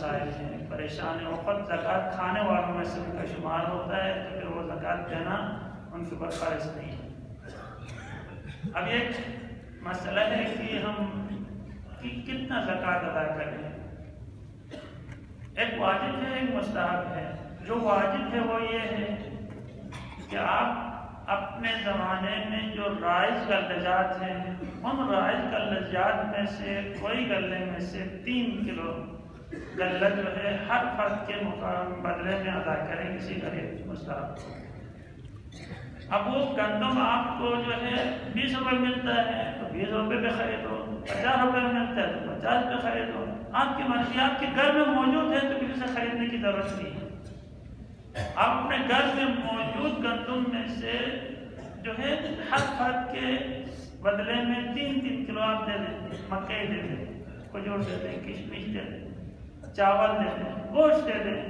مسائل ہیں، پریشان وقت زکوٰۃ کھانے والوں میں سے ان کا شمار ہوتا ہے، تو پھر وہ زکوٰۃ دینا ان کے اوپر فرض نہیں ہے۔ اب ایک مسئلہ ہے کہ ہم کتنا زکوٰۃ ادا کریں۔ ایک واجب ہے، ایک مستحب ہے۔ جو واجب ہے وہ یہ ہے کہ آپ اپنے زمانے میں جو رائج غلجات ہیں ان رائج غلجات میں سے کوئی غلے میں سے 3 کلو غلہ جو ہے ہر فرد کے بدلے میں ادا کریں کسی غریب مستحب۔ اب وہ گندم آپ کو جو ہے 20 روپے ملتا ہے تو 20 روپے پہ خریدو، 50 روپے ملتا ہے تو 50 پہ خریدو، آپ کی مرضی، آپ کے گھر میں موجود ہے تو کسی سے خریدنے کی ضرورت نہیں ہے۔ آپ اپنے گھر میں موجود گندم میں سے جو ہے ہر فرد کے بدلے میں 3 کلو آپ دے دیں، مکئی دے دیں، کھجور دے دیں، کشمش دے دیں، چاول دے دیں، گوشت دے دیں،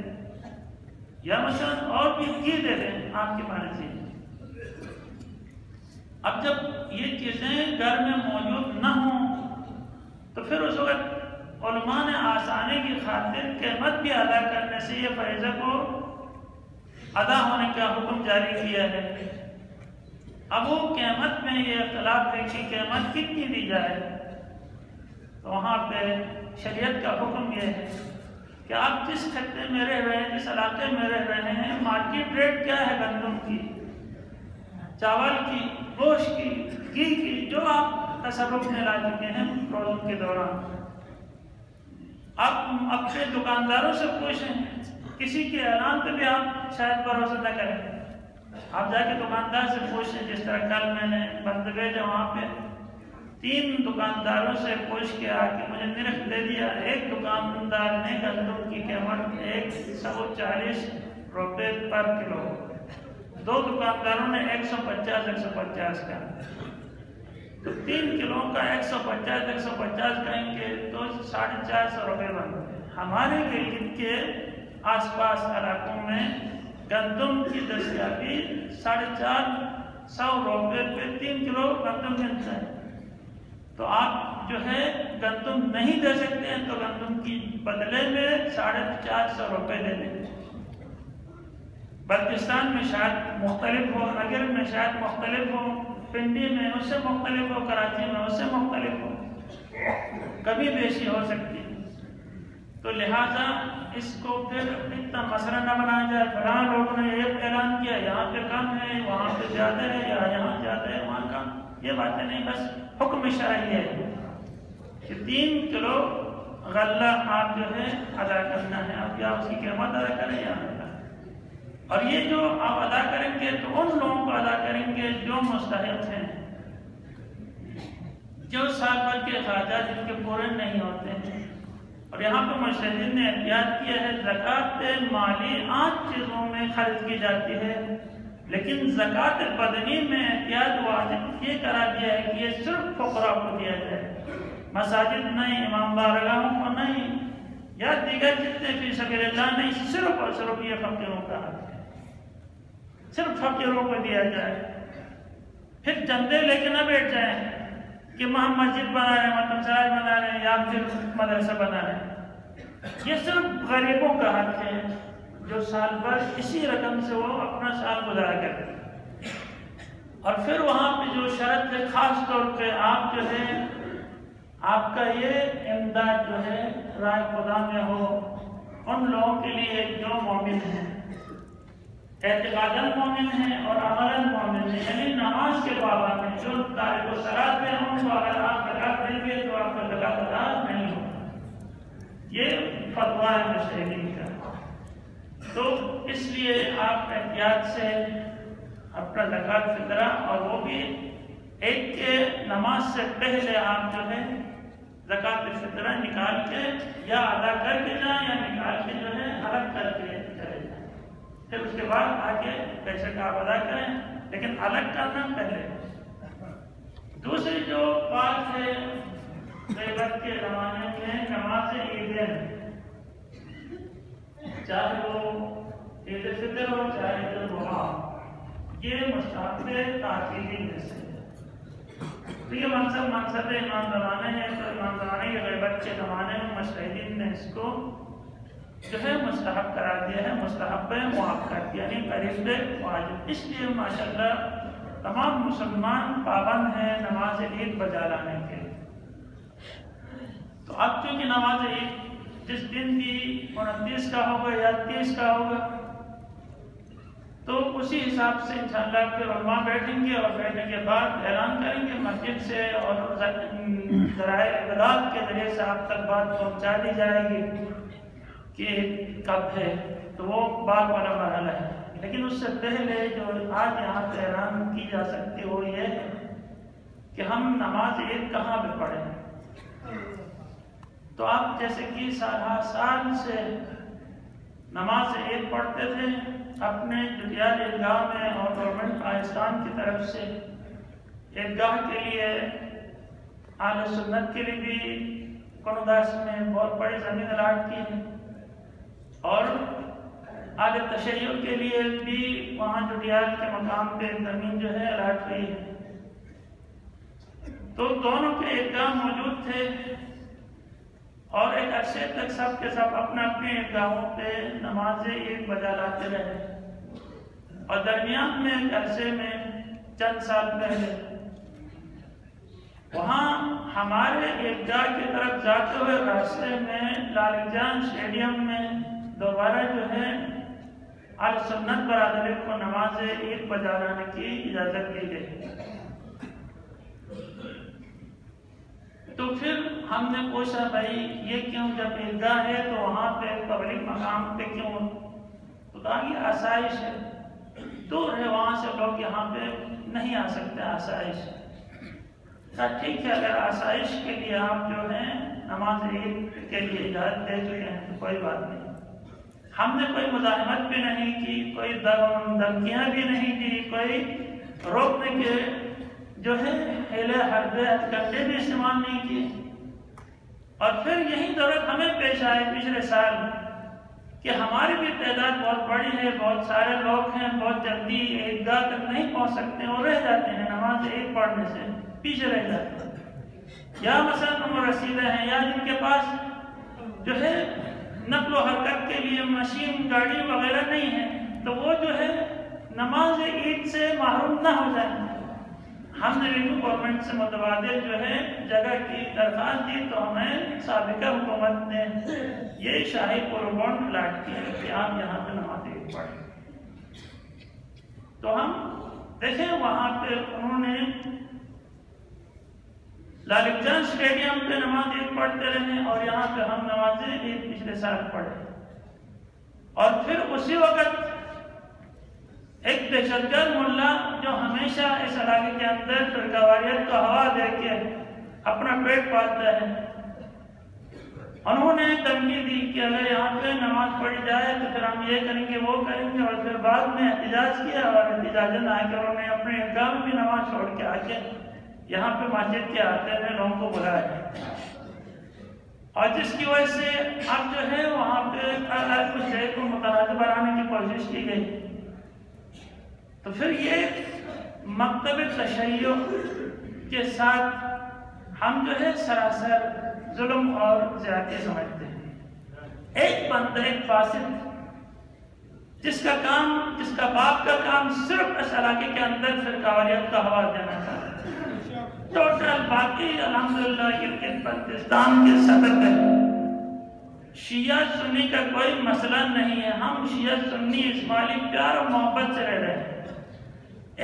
یا مثلا اور بھی گھی دے دیں، آپ کی مرضی۔ اب جب یہ چیزیں گھر میں موجود نہ ہوں تو پھر اس وقت علماء نے آسانی کی خاطر قیمت بھی ادا کرنے سے یہ فریضہ کو ادا ہونے کا حکم جاری کیا ہے۔ اب وہ قیمت میں یہ اختلاف ہے کہ قیمت کتنی دی جائے، تو وہاں پہ شریعت کا حکم یہ ہے کہ آپ جس خطے میں رہ رہے ہیں، جس علاقے میں رہ رہے ہیں، مارکیٹ ریٹ کیا ہے گندم کی، چاول کی، گوشت کی، گھی کی، جو آپ تصرف میں لا چکے ہیں روزوں کے دوران، آپ اپنے دکانداروں سے پوچھیں، کسی کے اعلان پہ بھی آپ شاید بھروسہ نہ کریں، آپ جا کے دکاندار سے پوچھیں، جس طرح کل میں نے بندگے جو وہاں پہ 3 دکانداروں سے پوچھ کے آ کے مجھے نرخ دے دیا۔ ایک دکاندار نے گندم کی قیمت 140 روپے پر کلو، 2 دکانداروں نے 150 کا، تو 3 کلو کا 150 کہیں گے تو 450 روپے بنتے ہیں۔ ہمارے گلگت کے آس پاس علاقوں میں گندم کی دستیابی 450 روپے پہ 3 کلو گندم ملتا ہے، تو آپ جو ہے گندم نہیں دے سکتے ہیں تو گندم کی بدلے میں 450 روپے دے دیں۔ بلتستان میں شاید مختلف ہو، نگر میں شاید مختلف ہو، پنڈی میں اس سے مختلف ہو، کراچی میں اس سے مختلف ہو، کبھی بیشی ہو سکتی ہے۔ تو لہٰذا اس کو پھر اتنا مسئلہ نہ بنایا جائے، فلاں لوگوں نے یہ اعلان کیا یہاں پہ کم ہے، وہاں پہ زیادہ ہے، یا یہاں زیادہ ہے وہاں کم، یہ باتیں نہیں، بس حکم شرعی ہے کہ 3 کلو غلہ آپ جو ہے ادا کرنا ہے، آپ یا اس کی قیمت ادا کریں یا ادا۔ اور یہ جو آپ ادا کریں گے تو ان لوگوں کو ادا کریں گے جو مستحق ہیں، جو سال بھر کے اخراجات جن کے پورے نہیں ہوتے ہیں۔ اور یہاں پہ مجتہدین نے احتیاط کیا ہے، زکوٰۃ مالی 8 چیزوں میں خرچ کی جاتی ہے، لیکن زکوٰۃ بدنی میں احتیاط واجب یہ کرا دیا ہے کہ یہ صرف فقراء کو دیا جائے، مساجد نہیں، امام بارگاہوں کو نہیں، یا دیگر جتنے فی سبیل اللہ نہیں، صرف اور صرف یہ فقیروں کا حق ہے، صرف فقیروں کو دیا جائے۔ پھر چندے لے کے نہ بیٹھ جائیں کہ ہم مسجد بنا رہے ہیں، مطلب سرائے بنا رہے ہیں، یا پھر مدرسہ بنا رہے ہیں۔ یہ صرف غریبوں کا حق ہے جو سال بھر اسی رقم سے وہ اپنا سال گزارا کرتے ہیں۔ اور پھر وہاں پہ جو شرط ہے، خاص طور پہ آپ جو ہے آپ کا یہ امداد جو ہے رائے خدا میں ہو ان لوگوں کے لیے جو مومن ہیں، اعتقاداً مومن ہیں اور عملاً مومن ہیں، یعنی نماز کے پابند ہیں، جو تارک الصلاۃ ہیں ان کو اگر آپ زکوٰۃ دیں گے تو آپ کا زکوٰۃ ادا نہیں ہوگا۔ یہ فتویٰ ہے مجتہدین کا۔ تو اس لیے آپ احتیاط سے اپنا زکوٰۃ فطرہ، اور وہ بھی ایک کے نماز سے پہلے آپ جو ہے زکوٰۃ فطرہ نکال کے یا ادا کر کے جائیں یا نکال کے جو ہے الگ کر کے چلے جائیں، پھر اس کے بعد آگے پیسے کا آپ ادا کریں، لیکن الگ کرنا پہلے۔ دوسری جو بات ہے غیبت کے زمانے میں نماز عیدین، چاہے وہ عید الفطر ہو چاہے عید الاضحیٰ، یہ مستحب تعطیلی میں سے تو یہ منصب امام زمانے ہے، تو امام زمانے کے غیبت کے زمانے میں مجتہدین نے اس کو جو ہے مستحب قرار دیا ہے، مستحب معاف کر دیا، یعنی قریب واجب۔ اس لیے ماشاءاللہ تمام مسلمان پابند ہیں نماز عید بجا لانے کے۔ تو اب چونکہ نماز عید جس دن بھی 29 کا ہوگا یا 30 کا ہوگا، تو اسی حساب سے انشاءاللہ پھر علماء بیٹھیں گے، اور بیٹھنے کے بعد اعلان کریں گے مسجد سے اور ذرائع ابلاغ کے ذریعے سے آپ تک بات پہنچا دی جائے گی کہ کب ہے۔ تو وہ بعد والا مرحلہ ہے، لیکن اس سے پہلے جو آج یہاں پہ اعلان کی جا سکتی وہ یہ ہے کہ ہم نماز عید کہاں پہ پڑھیں۔ تو آپ جیسے کہ سال سے نماز عید پڑھتے تھے اپنے جٹیال عیدگاہ میں، اور گورنمنٹ پاکستان کی طرف سے عیدگاہ کے لیے اہل سنت کے لیے بھی کنوداس میں بہت بڑی زمین الاٹ کی ہے، اور اہل تشیع کے لیے بھی وہاں جٹیال کے مقام پہ زمین جو ہے الاٹ ہوئی ہے۔ تو دونوں کے عیدگاہ موجود تھے، اور ایک عرصے تک سب کے سب اپنے اپنے عیدگاہوں پہ نماز عید بجا لاتے رہے، اور درمیان میں ایک عرصے میں چند سال پہلے وہاں ہمارے عیدگاہ کی طرف جاتے ہوئے راستے میں لالک جان اسٹیڈیم میں دوبارہ جو ہے اہل سنت برادری کو نماز عید بجا لانے کی اجازت دی گئی۔ تو پھر ہم نے پوچھا بھائی یہ کیوں، جب عیدگاہ ہے تو وہاں پہ پبلک مقام پہ کیوں؟ تو کہا کہ آسائش ہے، دور ہے وہاں سے لوگ یہاں پہ نہیں آ سکتے، آسائش۔ کہا ٹھیک ہے، اگر آسائش کے لیے آپ جو ہیں نماز عید کے لیے اجازت دے چکے ہیں تو کوئی بات نہیں۔ ہم نے کوئی مزاحمت بھی نہیں کی، کوئی دھمکیاں بھی نہیں دی، کوئی روکنے کے جو ہے ہیلے حربے ہتھکنڈے بھی استعمال نہیں کیے۔ اور پھر یہی ضرورت ہمیں پیش آئے پچھلے سال کہ ہماری بھی تعداد بہت بڑی ہے، بہت سارے لوگ ہیں، بہت جلدی عیدگاہ تک نہیں پہنچ سکتے اور رہ جاتے ہیں نماز عید پڑھنے سے پیچھے رہ جاتے ہیں، یا مثلا عمر رسیدہ ہیں، یا جن کے پاس جو ہے نقل و حرکت کے لیے مشین گاڑی وغیرہ نہیں ہے، تو وہ جو ہے نماز عید سے محروم نہ ہو جائیں۔ ہم نے بھی گورنمنٹ سے متبادل جو ہے جگہ کی درخواست دی، تو ہمیں سابقہ حکومت نے یہ شاہی پروگرام الاٹ کیا کہ آپ یہاں پہ نماز عید پڑھیں۔ تو ہم دیکھیں وہاں پہ انہوں نے لالک جان اسٹیڈیم پہ نماز عید پڑھتے رہے، اور یہاں پہ ہم نماز عید پچھلے سال پڑھے۔ اور پھر اسی وقت ایک دہشت گرد ملا جو ہمیشہ اس علاقے کے اندر فرقہ کو ہوا دے کے اپنا پیٹ پالتا ہے، انہوں نے دھمکی دی کہ اگر یہاں پہ نماز پڑھی جائے تو پھر ہم یہ کریں گے وہ کریں گے، اور پھر بعد میں احتجاج کیا، اور احتجاجن آ کے انہوں نے اپنے عیدگاہ میں بھی نماز چھوڑ کے آ کے یہاں پہ مسجد کے آتے میں لوگوں کو بلایا، اور جس کی وجہ سے اب جو ہے وہاں پہ کچھ شہر کو متنازع بنانے کی کوشش کی گئی۔ تو پھر یہ مکتب تشیع کے ساتھ ہم جو ہے سراسر ظلم اور زیادتی سمجھتے ہیں۔ ایک بندہ، ایک فاسد جس کا باپ کا کام صرف اس علاقے کے اندر فرقہ کا ہوا دینا تھا، ٹوٹل باقی الحمدللہ پاکستان کے صدر ہے، شیعہ سنی کا کوئی مسئلہ نہیں ہے، ہم شیعہ سنی اسماعیلی پیار اور محبت سے رہ رہے ہیں،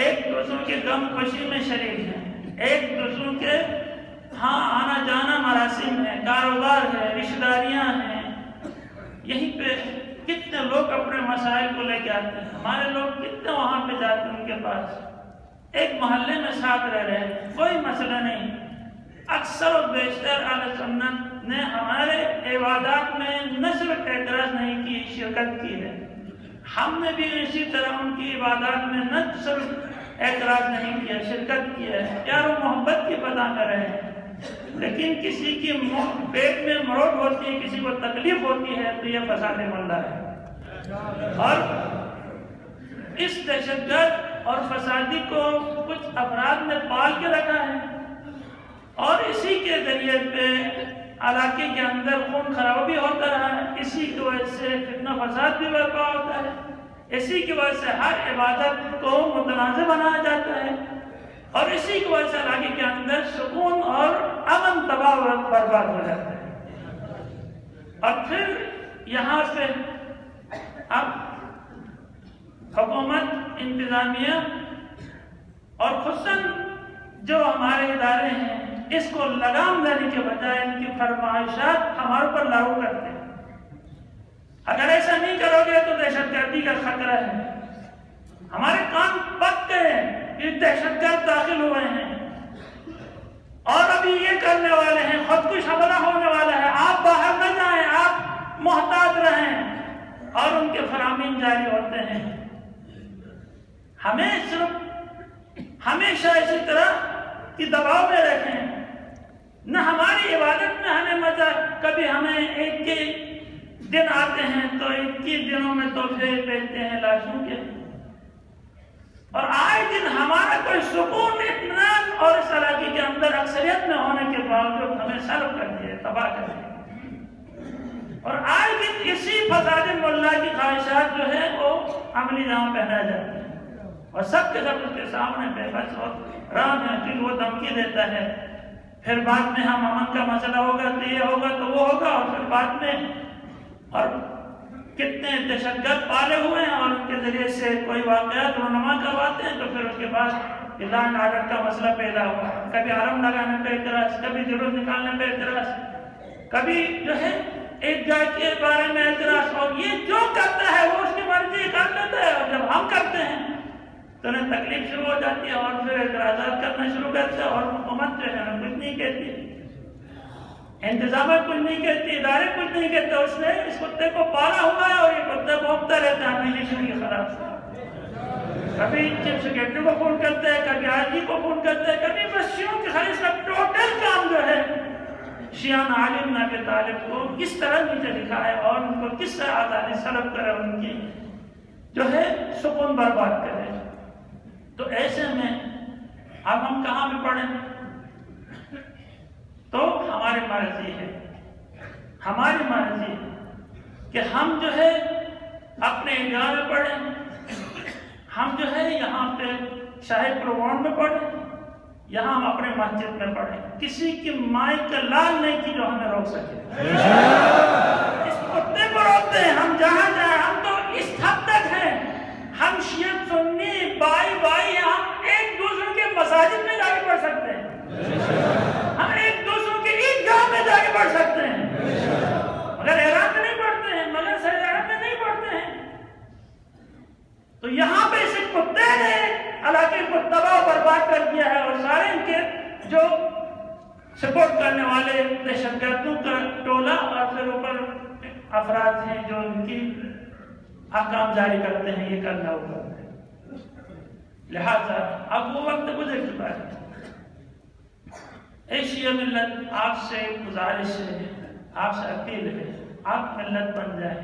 ایک دوسروں کے غم خوشی میں شریک ہیں، ایک دوسروں کے ہاں آنا جانا مراسم ہے، کاروبار ہے، رشتہ داریاں ہیں، یہیں پہ کتنے لوگ اپنے مسائل کو لے کے آتے ہیں، ہمارے لوگ کتنے وہاں پہ جاتے ہیں ان کے پاس، ایک محلے میں ساتھ رہ رہے ہیں، کوئی مسئلہ نہیں۔ اکثر و بیشتر اہل سنت نے ہمارے عبادات میں نہ صرف اعتراض نہیں کی، شرکت کی ہے، ہم نے بھی اسی طرح ان کی عبادات میں نہ صرف اعتراض نہیں کیا، شرکت کی ہے، پیار و محبت کی فضا کر رہے ہیں۔ لیکن کسی کی پیٹ میں مروڑ ہوتی ہے، کسی کو تکلیف ہوتی ہے تو یہ فساد ملہ ہے، اور اس دہشت گرد اور فسادی کو کچھ افراد نے پال کے رکھا ہے، اور اسی کے ذریعے پہ علاقے کے اندر خون خرابی ہوتا رہا ہے، اسی کی وجہ سے فتنہ فساد بھی برپا ہوتا ہے، اسی کی وجہ سے ہر عبادت کو متنازع بنایا جاتا ہے، اور اسی کی وجہ سے علاقے کے اندر سکون اور امن تباہ و برباد ہو جاتا ہے۔ اور پھر یہاں پہ اب حکومت، انتظامیہ اور خصوصاً جو ہمارے ادارے ہیں اس کو لگام دینے کے بجائے ان کی فرمائشات ہمارے پر لاگو کرتے ہیں۔ اگر ایسا نہیں کرو گے تو دہشت گردی کا خطرہ ہے، ہمارے کان پک گئے ہیں کہ دہشت گرد داخل ہوئے ہیں اور ابھی یہ کرنے والے ہیں، خود کش حملہ ہونے والا ہے، آپ باہر نہ جائیں، آپ محتاط رہیں، اور ان کے فرامین جاری ہوتے ہیں۔ ہمیں صرف ہمیشہ اسی طرح کی دباؤ میں رکھیں، نہ ہماری عبادت میں ہمیں مزہ، کبھی ہمیں ایک کے دن آتے ہیں تو 21 دنوں میں تحفے بھیجتے ہیں لاشوں کے، اور آئے دن ہمارا کوئی سکون، اطمینان اور اس علاقے کے اندر اکثریت میں ہونے کے باوجود ہمیں سلب کر دیا، تباہ کر دیا، اور آئے دن اسی فساد ملا کی خواہشات جو ہے وہ عملی جامہ پہنا جاتی ہے، اور سب کے سب اس کے سامنے بے بس اور رام ہے، پھر وہ دھمکی دیتا ہے، پھر بعد میں ہم امن کا مسئلہ ہوگا تو یہ ہوگا تو وہ ہوگا، اور پھر بعد میں اور کتنے دہشت گرد پالے ہوئے ہیں اور ان کے ذریعے سے کوئی واقعات رونما کرواتے ہیں، تو پھر اس کے بعد لائن آرڈر کا مسئلہ پیدا ہوا، کبھی حرم لگانے پہ اعتراض، کبھی جلوس نکالنے پہ اعتراض، کبھی جو ہے ایک جگہ کے بارے میں اعتراض، اور یہ جو کرتا ہے وہ اس کی مرضی کر لیتا ہے، اور جب ہم کرتے ہیں تو انہیں تکلیف شروع ہو جاتی ہے اور پھر اعتراضات کرنا شروع کرتے ہیں، اور حکومت جو ہے کچھ نہیں کہتی، انتظامیہ کچھ نہیں کہتی، ادارے کچھ نہیں کہتے، اس نے اس کتے کو پالا ہوا ہے اور یہ کتے بھونکتا رہتا ہے ہمیشہ شروع خراب سے، کبھی چیف سیکرٹری کو فون کرتے ہیں، کبھی آئی جی کو فون کرتے ہیں، کبھی بس شیعوں کی خالی سب ٹوٹل کام جو ہے شیعان عالم بن ابی طالب کو کس طرح نیچے دکھائے اور ان کو کس طرح آزادی سلب کرے، ان کی جو ہے سکون برباد کرے۔ تو ایسے میں اب ہم کہاں پہ پڑھیں؟ تو ہماری مرضی ہے، ہماری مرضی ہے کہ ہم جو ہے اپنے ایریا میں پڑھیں، ہم جو ہے یہاں پہ شاہی پروگرام میں پڑھیں، یہاں ہم اپنے مسجد میں پڑھیں، کسی کی مائی کا لال نہیں کی جو ہمیں روک سکے، اس کتے کو روکتے ہیں، ہم جہاں جائیں، ہم تو اس حد تک ہیں، ہم شیعہ سنی بائی ہیں، ہم ایک دوسرے کے مساجد میں جا کے پڑھ سکتے ہیں، ہم ایک دوسرے کے عیدگاہ میں جا کے پڑھ سکتے ہیں، مگر ایران میں نہیں پڑھتے ہیں، مگر سعودی عرب میں نہیں پڑھتے ہیں۔ تو یہاں پہ اس کتے نے علاقے کو تباہ و برباد کر دیا ہے، اور سارے ان کے جو سپورٹ کرنے والے دہشت گردوں کا ٹولہ اور پھر اوپر افراد ہیں جو ان کی احکام جاری کرتے ہیں، یہ کرنا وہ کرتے ہیں۔ لہذا اب وہ وقت گزر چکا ہے۔ اے شیعہ ملت، آپ سے گزارش ہے، آپ سے اپیل ہے، آپ ملت بن جائیں،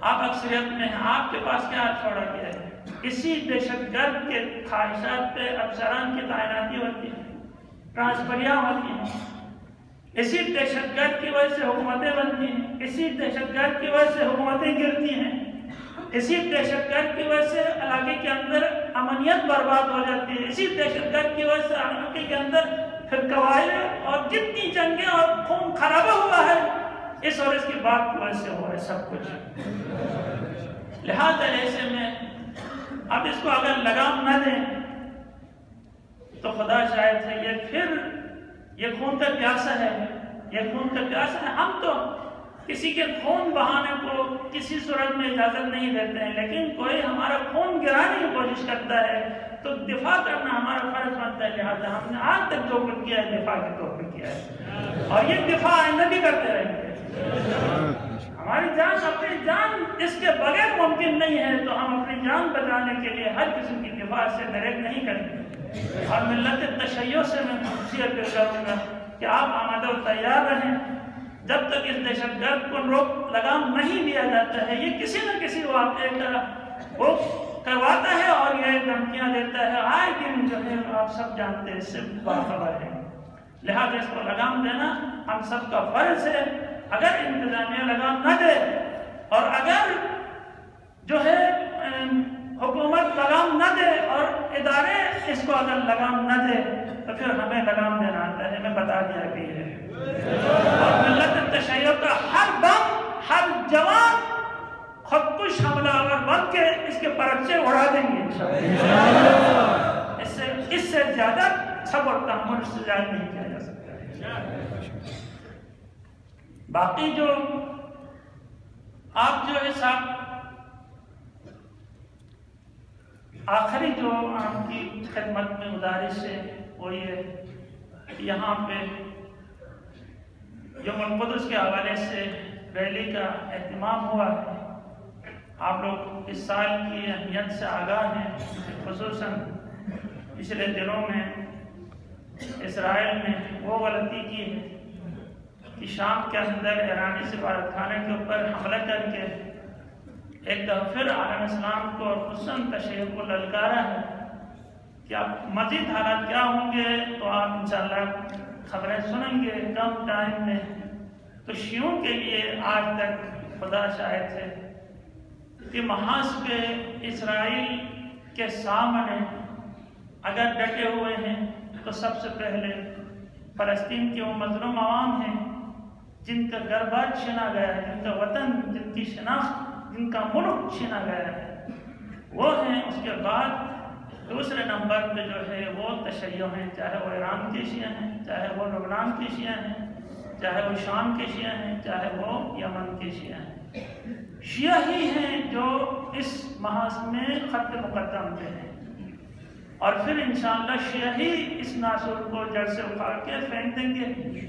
آپ اکثریت میں ہیں، آپ کے پاس کیا چھوڑا گیا ہے؟ اسی دہشت گرد کے خواہشات پہ افسران کی تعیناتی ہوتی ہے، ٹرانسفریاں ہوتی ہیں، اسی دہشت گرد کی وجہ سے حکومتیں بنتی ہیں، اسی دہشت گرد کی وجہ سے حکومتیں گرتی ہیں، اسی دہشت گرد کی وجہ سے علاقے کے اندر امنیت برباد ہو جاتی ہے، اسی دہشت گرد کی وجہ سے علاقے کے اندر پھر قبائل اور جتنی جنگیں اور خون خرابہ ہوا ہے، اس اور اس کی بات کی وجہ سے ہوا ہے سب کچھ۔ لہذا ایسے میں اب اس کو اگر لگام نہ دیں تو خدا شاید ہے یہ پھر یہ خون کا پیاسا ہے، یہ خون کا پیاسا ہے۔ ہم تو کسی کے خون بہانے کو کسی صورت میں اجازت نہیں دیتے ہیں، لیکن کوئی ہمارا خون گرانے کی کوشش کرتا ہے تو دفاع کرنا ہمارا فرض بنتا ہے۔ لہٰذا ہم نے آج تک جو کچھ کیا ہے دفاع کے طور پہ کیا ہے، اور یہ دفاع آئندہ بھی کرتے رہیں گے۔ ہماری جان، اپنی جان اس کے بغیر ممکن نہیں ہے، تو ہم اپنی جان بچانے کے لیے ہر قسم کی دفاع سے دریغ نہیں کریں گے۔ اور ملت تشیع سے میں نصیحت کروں گا کہ آپ آمادہ و تیار رہیں، جب تک اس دہشت گرد کو روک لگام نہیں دیا جاتا ہے، یہ کسی نہ کسی واقعے کا وہ کرواتا ہے اور یہ دھمکیاں دیتا ہے، آئے دن جو ہے آپ سب جانتے ہیں، اس سے باخبر ہے۔ لہٰذا اس کو لگام دینا ہم سب کا فرض ہے۔ اگر انتظامیہ لگام نہ دے اور اگر جو ہے حکومت لگام نہ دے اور ادارے اس کو اگر لگام نہ دے تو پھر ہمیں لگام دینا آتا ہے، ہمیں بتا دیا بھی ہے۔ اور ملت تشیع کا ہر بم، ہر جوان خودکش حملہ آور بن کے اس کے پرچے اڑا دیں گے انشاءاللہ۔ اس سے زیادہ صبر اور تحمل اس سے زیادہ نہیں کیا جا سکتا۔ باقی جو آپ جو ہے صاحب آخری جو آپ کی خدمت میں گزارش ہے وہ یہ کہ یہاں پہ یوم القدس کے حوالے سے ریلی کا اہتمام ہوا ہے۔ آپ لوگ اس سال کی اہمیت سے آگاہ ہیں، خصوصاً پچھلے دنوں میں اسرائیل نے وہ غلطی کی ہے کہ شام کے اندر ایرانی سفارت خانے کے اوپر حملہ کر کے ایک دفعہ پھر عالم اسلام کو اور خصوصاً تشیع کو للکارا ہے کہ اب مزید حالات کیا ہوں گے تو آپ انشاءاللہ خبریں سنیں گے کم ٹائم میں۔ تو شیعوں کے لیے آج تک خدا شاہد ہے کہ محاذ پہ اسرائیل کے سامنے اگر ڈٹے ہوئے ہیں تو سب سے پہلے فلسطین کے وہ مظلوم عوام ہیں جن کا گھر بار چھینا گیا ہے، جن کا وطن، جن کی شناخت، جن کا ملک چھینا گیا ہے، وہ ہیں۔ اس کے بعد دوسرے نمبر پہ جو ہے وہ تشیع ہیں، چاہے وہ ایران کے شیعہ ہیں، چاہے وہ لبنان کے شیعہ ہیں، چاہے وہ شام کے شیعہ ہیں، چاہے وہ یمن کے شیعہ ہیں۔ شیعہ ہی ہیں جو اس محاذ میں خط مقدم پہ ہیں، اور پھر انشاءاللہ شیعہ ہی اس ناسور کو جڑ سے اکھاڑ کے پھینک دیں گے۔